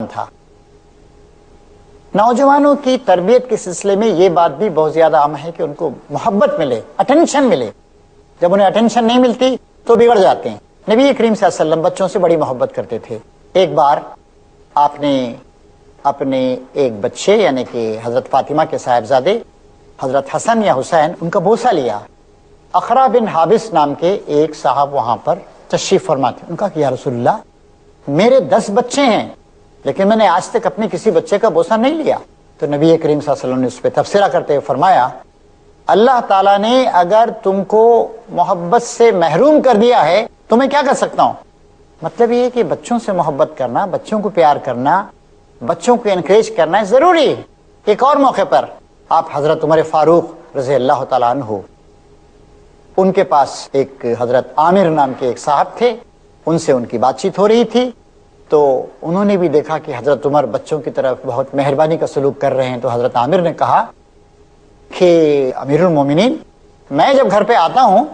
تھا۔ نوجوانوں کی تربیت کے سلسلے میں یہ بات بھی بہت زیادہ عام ہے کہ ان کو محبت ملے، اٹینشن ملے۔ جب انہیں اٹینشن نہیں ملتی تو بگڑ جاتے ہیں۔ نبی کریم صلی اللہ علیہ وسلم بچوں سے بڑی محبت کرتے تھے۔ ایک بار آپ نے اپنے ایک بچے یعنی کہ حضرت فاطمہ کے صاحبزادے حضرت حسن یا حسین ان کا بوسہ لیا۔ اخرا بن حابس نام کے ایک صاحب وہاں پر تشریف فرما تھے۔ ان کا کہ یا رسول اللہ، میرے 10 بچے ہیں لیکن میں نے آج تک اپنے کسی بچے کا بوسہ نہیں لیا۔ تو نبی کریم صلی اللہ علیہ وسلم نے اس پہ تبصرہ کرتے ہوئے فرمایا، اللہ تعالیٰ نے اگر تم کو محبت سے محروم کر دیا ہے تو میں کیا کر سکتا ہوں؟ مطلب یہ ہے کہ بچوں سے محبت کرنا، بچوں کو پیار کرنا، بچوں کو انکریج کرنا ہے ضروری ہے۔ ایک اور موقع پر آپ حضرت عمر فاروق رضی اللہ تعالیٰ عنہ، ان کے پاس ایک حضرت عامر نام کے ایک صاحب تھے، ان سے ان کی بات چیت ہو رہی تھی، تو انہوں نے بھی دیکھا کہ حضرت عمر بچوں کی طرف بہت مہربانی کا سلوک کر رہے ہیں، تو حضرت عامر نے کہا کہ امیر المومنین، میں جب گھر پہ آتا ہوں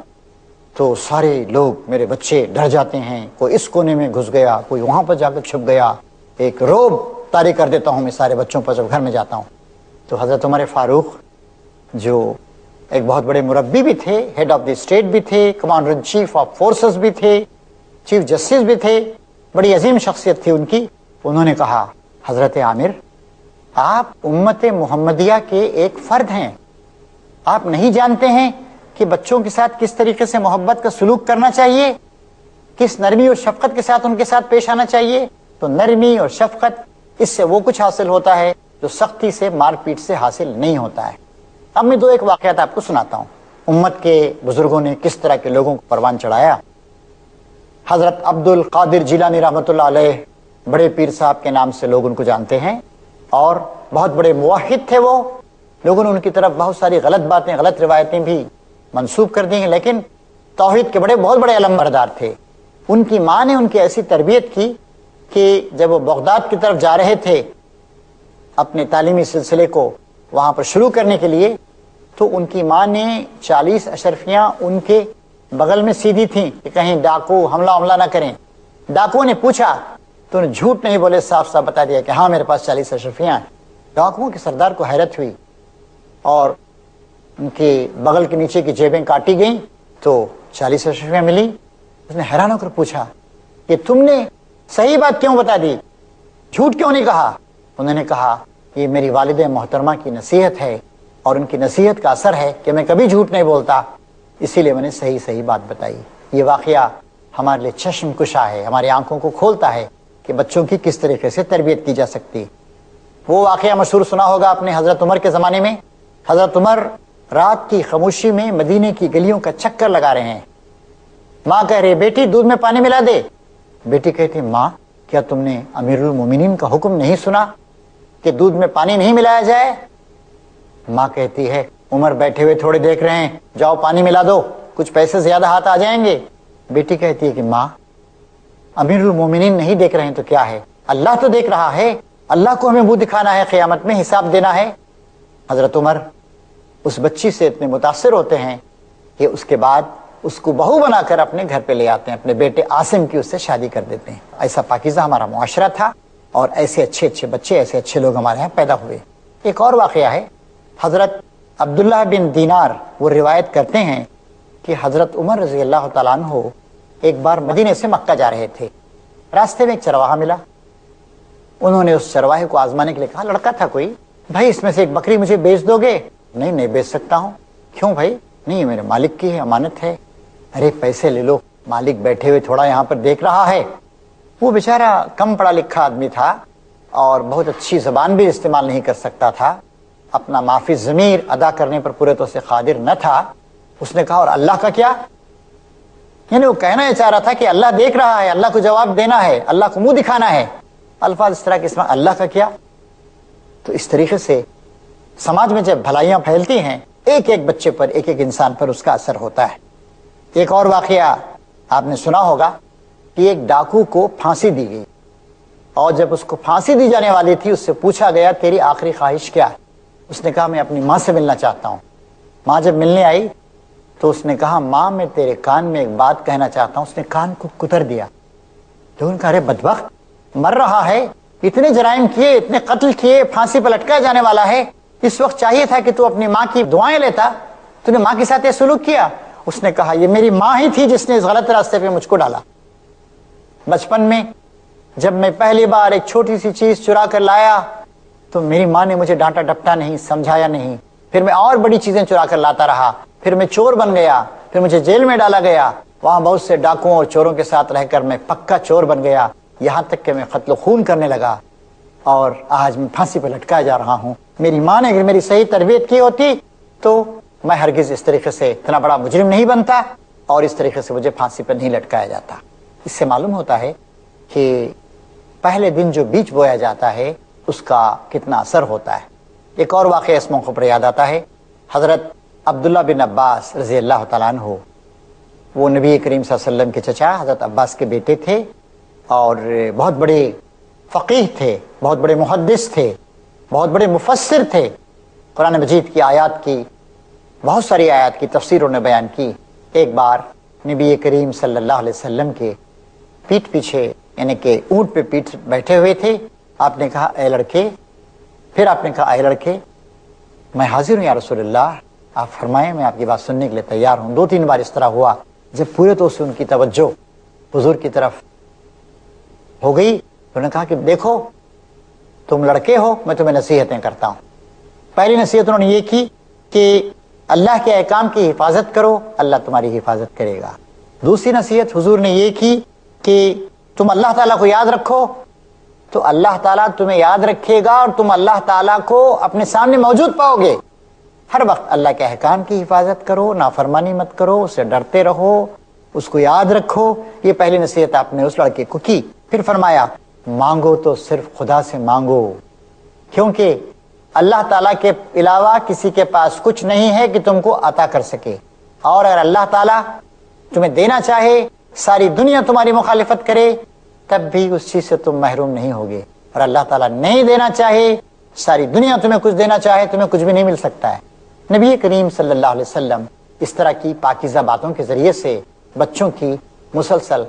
تو سارے لوگ میرے بچے ڈر جاتے ہیں، کوئی اس کونے میں گھس گیا، کوئی وہاں پر جا کر چھپ گیا، ایک روب طاری کر دیتا ہوں میں سارے بچوں پر جب گھر میں جاتا ہوں۔ تو حضرت عمر فاروق جو ایک بہت بڑے مربی بھی تھے، ہیڈ آف دی اسٹیٹ بھی تھے، commander in chief of forces بھی تھے، چیف جسٹس بھی تھے، بڑی عظیم شخصیت تھی ان کی، انہوں نے کہا حضرت عامر، آپ امت محمدیہ کے ایک فرد ہیں، آپ نہیں جانتے ہیں کہ بچوں کے ساتھ کس طریقے سے محبت کا سلوک کرنا چاہیے، کس نرمی اور شفقت کے ساتھ ان کے ساتھ پیش آنا چاہیے؟ تو نرمی اور شفقت، اس سے وہ کچھ حاصل ہوتا ہے جو سختی سے، مار پیٹ سے حاصل نہیں ہوتا ہے۔ اب میں 2 واقعات آپ کو سناتا ہوں، امت کے بزرگوں نے کس طرح کے لوگوں کو پروان چڑھایا۔ حضرت عبد القادر جیلانی رحمۃ اللہ علیہ، بڑے پیر صاحب کے نام سے لوگ ان کو جانتے ہیں، اور بہت بڑے موحد تھے وہ۔ لوگوں نے ان کی طرف بہت ساری غلط باتیں، غلط روایتیں بھی منسوب کر دی ہیں، لیکن توحید کے بہت بڑے علم بردار تھے۔ ان کی ماں نے ان کی ایسی تربیت کی کہ جب وہ بغداد کی طرف جا رہے تھے اپنے تعلیمی سلسلے کو وہاں پر شروع کرنے کے لیے، تو ان کی ماں نے 40 اشرفیاں ان کے بغل میں سیدھی تھیں کہ کہیں ڈاکو حملہ نہ کریں۔ ڈاکو نے پوچھا تو انہیں جھوٹ نہیں بولے، صاف صاف بتا دیا کہ ہاں میرے پاس 40 اشرفیاں ہیں۔ ڈاکوؤں کے سردار کو حیرت ہوئی اور ان کے بغل کے نیچے کی جیبیں کاٹی گئیں تو 40 اشرفیاں ملی۔ اس نے حیران ہو کر پوچھا کہ تم نے صحیح بات کیوں بتا دی، جھوٹ کیوں نہیں کہا؟ انہوں نے کہا یہ میری والدہ محترمہ کی نصیحت ہے اور ان کی نصیحت کا اثر ہے کہ میں کبھی جھوٹ نہیں بولتا، اسی لیے میں نے صحیح بات بتائی۔ یہ واقعہ ہمارے لیے چشم کشا ہے، ہماری آنکھوں کو کھولتا ہے کہ بچوں کی کس طریقے سے تربیت کی جا سکتی۔ وہ واقعہ مشہور سنا ہوگا آپ نے حضرت عمر کے زمانے میں۔ حضرت عمر رات کی خاموشی میں مدینے کی گلیوں کا چکر لگا رہے ہیں۔ ماں کہہ رہی بیٹی دودھ میں پانی ملا دے۔ بیٹی کہتی ماں کیا تم نے امیر المومنین کا حکم نہیں سنا کہ دودھ میں پانی نہیں ملایا جائے؟ ماں کہتی ہے عمر بیٹھے ہوئے تھوڑے دیکھ رہے ہیں، جاؤ پانی ملا دو، کچھ پیسے زیادہ ہاتھ آ جائیں گے۔ بیٹی کہتی ہے کہ ماں امیر المومنین نہیں دیکھ رہے ہیں تو کیا ہے، اللہ تو دیکھ رہا ہے، اللہ کو ہمیں منہ دکھانا ہے، قیامت میں حساب دینا ہے۔ حضرت عمر اس بچی سے اتنے متاثر ہوتے ہیں کہ اس کے بعد اس کو بہو بنا کر اپنے گھر پہ لے آتے ہیں، اپنے بیٹے عاصم کی اس سے شادی کر دیتے ہیں۔ ایسا پاکیزہ ہمارا معاشرہ تھا اور ایسے اچھے بچے، ایسے اچھے لوگ ہمارے یہاں پیدا ہوئے۔ ایک اور واقعہ ہے، حضرت عبداللہ بن دینار وہ روایت کرتے ہیں کہ حضرت عمر رضی اللہ تعالیٰ عنہ ایک بار مدینے سے مکہ جا رہے تھے، راستے میں ایک چرواہا ملا۔ انہوں نے اس چرواہے کو آزمانے کے لیے کہا، لڑکا تھا کوئی، بھائی اس میں سے ایک بکری مجھے بیچ دو گے؟ نہیں بیچ سکتا ہوں۔ کیوں بھائی؟ نہیں میرے مالک کی ہے، امانت ہے۔ ارے پیسے لے لو، مالک بیٹھے ہوئے تھوڑا یہاں پر دیکھ رہا ہے۔ وہ بیچارہ کم پڑھا لکھا آدمی تھا اور بہت اچھی زبان بھی استعمال نہیں کر سکتا تھا، اپنا معافی ضمیر ادا کرنے پر پورے طور سے قادر نہ تھا۔ اس نے کہا اور اللہ کا کیا؟ یعنی وہ کہنا یہ چاہ رہا تھا کہ اللہ دیکھ رہا ہے، اللہ کو جواب دینا ہے، اللہ کو منہ دکھانا ہے، الفاظ اس طرح کے، اس میں اللہ کا کیا؟ تو اس طریقے سے سماج میں جب بھلائیاں پھیلتی ہیں، ایک بچے پر، ایک انسان پر اس کا اثر ہوتا ہے۔ ایک اور واقعہ آپ نے سنا ہوگا کہ ایک ڈاکو کو پھانسی دی گئی، اور جب اس کو پھانسی دی جانے والی تھی اس سے پوچھا گیا تیری آخری خواہش کیا ہے؟ اس نے کہا میں اپنی ماں سے ملنا چاہتا ہوں۔ ماں جب ملنے آئی تو اس نے کہا ماں میں تیرے کان میں ایک بات کہنا چاہتا ہوں۔ اس نے کان کو کتر دیا۔ تو ان کا ارے بدبخت، مر رہا ہے اتنے جرائم کیے, اتنے قتل کیے, پھانسی پر لٹکایا جانے والا ہے, اس وقت چاہیے تھا کہ تو اپنی ماں کی دعائیں لیتا, تو نے ماں کے ساتھ یہ سلوک کیا. اس نے کہا یہ میری ماں ہی تھی جس نے اس غلط راستے پہ مجھ کو ڈالا. بچپن میں جب میں پہلی بار ایک چھوٹی سی چیز چرا کر لایا تو میری ماں نے مجھے ڈانٹا ڈپٹا نہیں, سمجھایا نہیں. پھر میں اور بڑی چیزیں چرا کر لاتا رہا, پھر میں چور بن گیا, پھر مجھے جیل میں ڈالا گیا, وہاں بہت سے ڈاکوؤں اور چوروں کے ساتھ رہ کر میں پکا چور بن گیا, یہاں تک کہ میں قتل و خون کرنے لگا اور آج میں پھانسی پہ لٹکایا جا رہا ہوں. میری ماں نے اگر میری صحیح تربیت کی ہوتی تو میں ہرگز اس طریقے سے اتنا بڑا مجرم نہیں بنتا اور اس طریقے سے مجھے پھانسی پر نہیں لٹکایا جاتا. اس سے معلوم ہوتا ہے کہ پہلے دن جو بیج بویا جاتا ہے اس کا کتنا اثر ہوتا ہے. ایک اور واقعہ اس موقع پر یاد آتا ہے. حضرت عبداللہ بن عباس رضی اللہ تعالیٰ عنہ, وہ نبی کریم صلی اللہ علیہ وسلم کے چچا حضرت عباس کے بیٹے تھے اور بہت بڑے فقیہ تھے, بہت بڑے محدث تھے, بہت بڑے مفسر تھے. قرآن مجید کی آیات کی, بہت ساری آیات کی تفسیر انہوں نے بیان کی. ایک بار نبی کریم صلی اللہ علیہ وسلم کے پیٹھ پیچھے, یعنی کہ اونٹ پہ پیٹھ بیٹھے ہوئے تھے. آپ نے کہا اے لڑکے, پھر آپ نے کہا اے لڑکے میں حاضر ہوں یا رسول اللہ, آپ فرمائیں میں آپ کی بات سننے کے لیے تیار ہوں. 2-3 بار اس طرح ہوا. جب پورے تو سے ان کی توجہ حضور کی طرف ہو گئی تو انہوں نے کہا کہ دیکھو تم لڑکے ہو, میں تمہیں نصیحتیں کرتا ہوں. پہلی نصیحت انہوں نے یہ کی کہ اللہ کے احکام کی حفاظت کرو, اللہ تمہاری حفاظت کرے گا. دوسری نصیحت حضور نے یہ کی کہ تم اللہ تعالیٰ کو یاد رکھو تو اللہ تعالیٰ تمہیں یاد رکھے گا اور تم اللہ تعالیٰ کو اپنے سامنے موجود پاؤ گے. ہر وقت اللہ کے احکام کی حفاظت کرو, نافرمانی مت کرو, اسے ڈرتے رہو, اس کو یاد رکھو. یہ پہلی نصیحت آپ نے اس لڑکے کو کی. پھر فرمایا مانگو تو صرف خدا سے مانگو, کیونکہ اللہ تعالیٰ کے علاوہ کسی کے پاس کچھ نہیں ہے کہ تم کو عطا کر سکے. اور اگر اللہ تعالیٰ تمہیں دینا چاہے, ساری دنیا تمہاری مخالفت کرے, تب بھی اس چیز سے تم محروم نہیں ہوگے. اور اللہ تعالیٰ نہیں دینا چاہے, ساری دنیا تمہیں کچھ دینا چاہے, تمہیں کچھ بھی نہیں مل سکتا ہے. نبی کریم صلی اللہ علیہ وسلم اس طرح کی پاکیزہ باتوں کے ذریعے سے بچوں کی مسلسل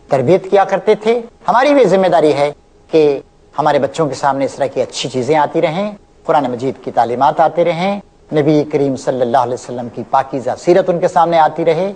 تربیت کیا کرتے تھے. ہماری بھی ذمہ داری ہے کہ ہمارے بچوں کے سامنے اس طرح کی اچھی چیزیں آتی رہیں, قرآن مجید کی تعلیمات آتے رہیں, نبی کریم صلی اللہ علیہ وسلم کی پاکیزہ سیرت ان کے سامنے آتی رہے.